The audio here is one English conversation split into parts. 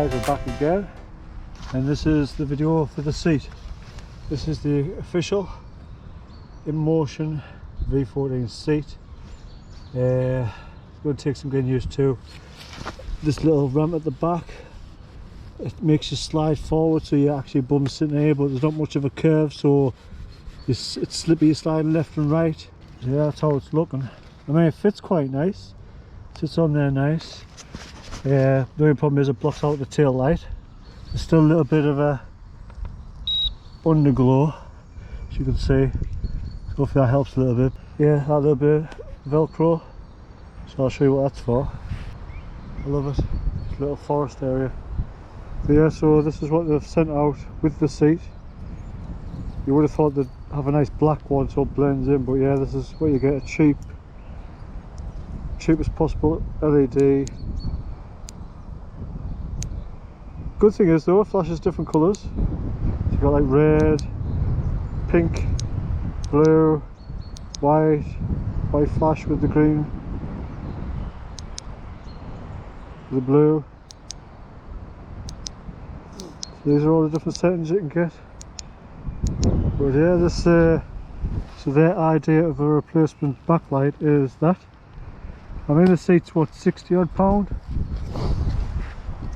guys, we're back again, and this is the video for the seat. This is the official Inmotion v14 seat. It's going to take some getting used to. This little ramp at the back, it makes you slide forward, so you actually bum sitting here, but there's not much of a curve, so it's slippy, you're sliding left and right. Yeah, that's how it's looking. I mean, it fits quite nice, sits on there nice. The only problem is it blocks out the tail light. There's still a little bit of a underglow, as you can see. Hopefully that helps a little bit. Yeah, that little bit of velcro, so I'll show you what that's for. I love it, this little forest area. But yeah, so this is what they've sent out with the seat. You would have thought they'd have a nice black one so it blends in, but yeah, this is what you get, a cheapest possible LED. Good thing is though, it flashes different colours. So you've got like red, pink, blue, white flash with the green, the blue. So these are all the different settings you can get. But yeah, this so their idea of a replacement backlight is that. I mean, the seat's what, £60 odd?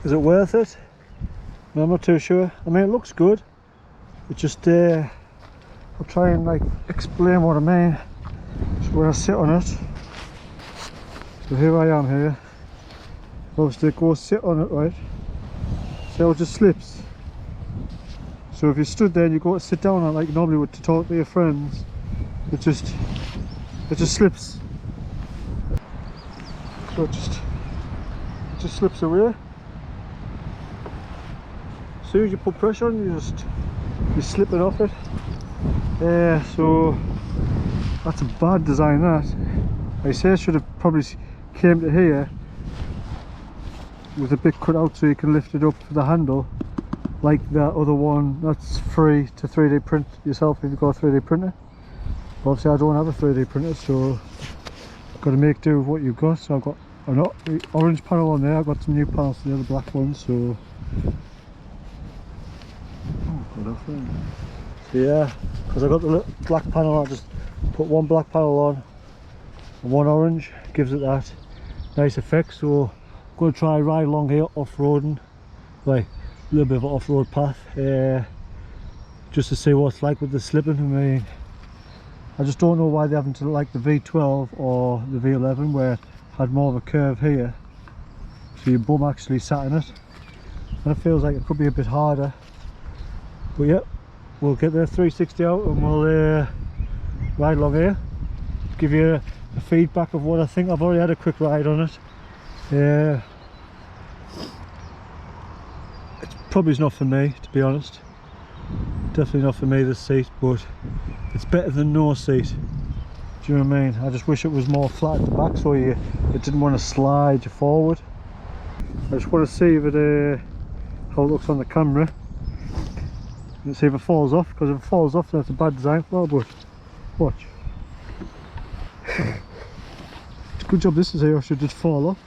Is it worth it? No, I'm not too sure. I mean, it looks good. It's just I'll try and like explain what I mean. So when I sit on it, so here I am here. Obviously go sit on it, right? See how it just slips. So if you stood there and you go to sit down on it like you normally would to talk to your friends, it just slips. So it just slips away. As soon as you put pressure on, you're slipping off it. Yeah, so that's a bad design. That, I say, should have probably came to here with a bit cut out so you can lift it up for the handle, like that other one that's free to 3D print yourself if you've got a 3D printer. But obviously I don't have a 3D printer, so I've got to make do with what you've got. So I've got an orange panel on there, I've got some new panels for the other black ones, so yeah, because I've got the little black panel, I'll just put one black panel on and one orange, gives it that nice effect. So I'm going to try ride along here off-roading, like a little bit of an off-road path, just to see what it's like with the slipping. I mean, I just don't know why they haven't like the V12 or the V11 where it had more of a curve here, so your bum actually sat in it, and it feels like it could be a bit harder. But yep, we'll get the 360 out and we'll ride along here, give you a feedback of what I think. I've already had a quick ride on it. It's probably not for me, to be honest. Definitely not for me, this seat, but it's better than no seat. Do you know what I mean? I just wish it was more flat at the back, so it didn't want to slide you forward. I just want to see if it, how it looks on the camera. Let's see if it falls off, because if it falls off, then it's a bad design flaw. But watch. It's a good job this is here, or should just fall off.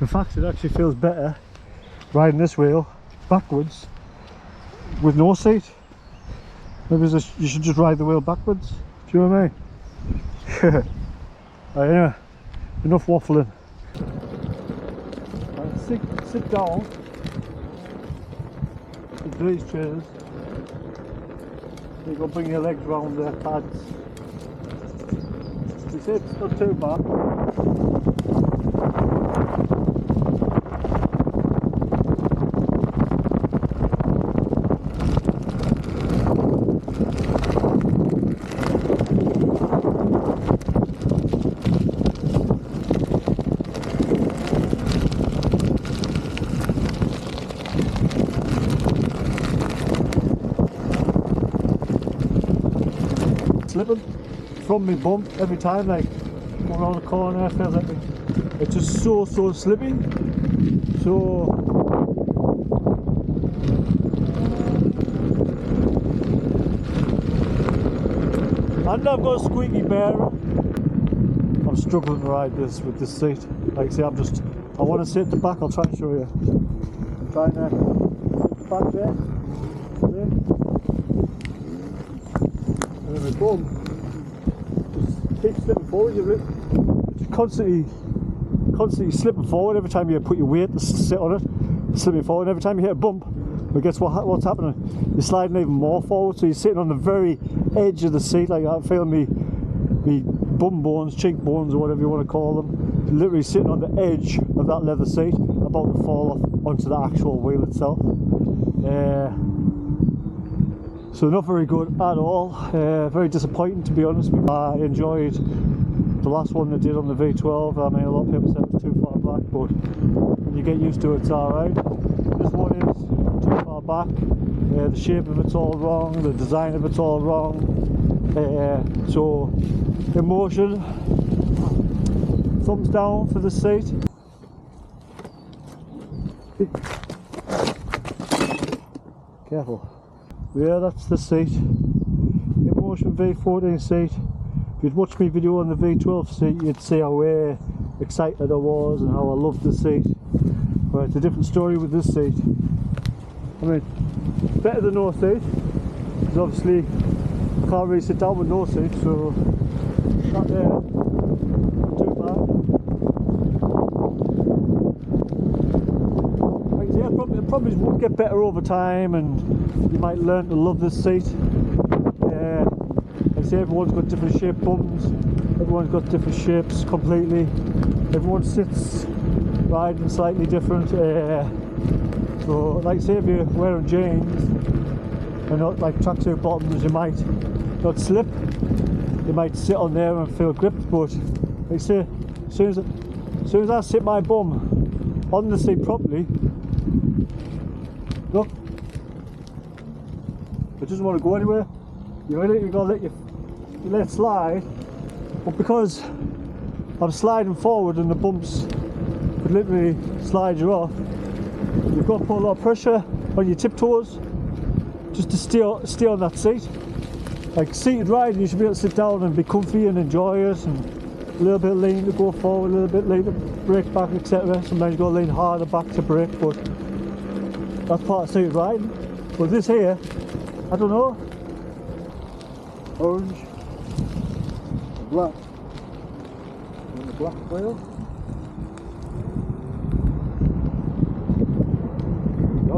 In fact, it actually feels better riding this wheel backwards with no seat. Maybe you should just ride the wheel backwards. Do you know what I mean? Anyway, enough waffling. Right, sit down into these chairs. You go bring your legs round the pads. You see, it's not too bad. Slipping from my bum every time, like going around the corner. Feels like it's just so slippy. So and I've got a squeaky bear. I'm struggling to ride this with this seat. Like, see, I want to sit at the back. I'll try and show you. trying to back there. And then the bum just keeps slipping forward. You're just constantly slipping forward every time you put your weight to sit on it. Slipping forward. Every time you hit a bump, but guess what's happening? You're sliding even more forward, so you're sitting on the very edge of the seat. Like I feel me bum bones, cheek bones, or whatever you want to call them, literally sitting on the edge of that leather seat, about to fall off onto the actual wheel itself. So not very good at all. Very disappointing, to be honest. I enjoyed the last one they did on the V12. I mean, a lot of people said it was too far back, but when you get used to it, it's alright. This one is too far back. The shape of it's all wrong, the design of it's all wrong. So Inmotion, thumbs down for the seat. Careful. Yeah, that's the seat. Inmotion v14 seat. If you'd watched my video on the V12 seat, you'd see how excited I was and how I loved the seat. But it's a different story with this seat. I mean, better than no seat, because obviously I can't really sit down with no seat, so not there, not too bad. Like I say, it probably would get better over time, and you might learn to love this seat. Like I say, everyone's got different shaped bums, everyone's got different shapes completely, everyone sits riding slightly different. So, like say, if you're wearing jeans and not like tracksuit bottoms, you might not slip. You might sit on there and feel gripped. But like say, as soon as I sit my bum on the seat properly, look, it doesn't want to go anywhere. You gotta let it slide. But because I'm sliding forward and the bumps could literally slide you off, you've got to put a lot of pressure on your tiptoes just to stay on that seat. Like seated riding, you should be able to sit down and be comfy and enjoy it, and a little bit lean to go forward, a little bit lean to brake back, etc. Sometimes you've got to lean harder back to brake, but that's part of seated riding. But this here, I don't know, orange, black, and the black wheel. Good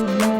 morning.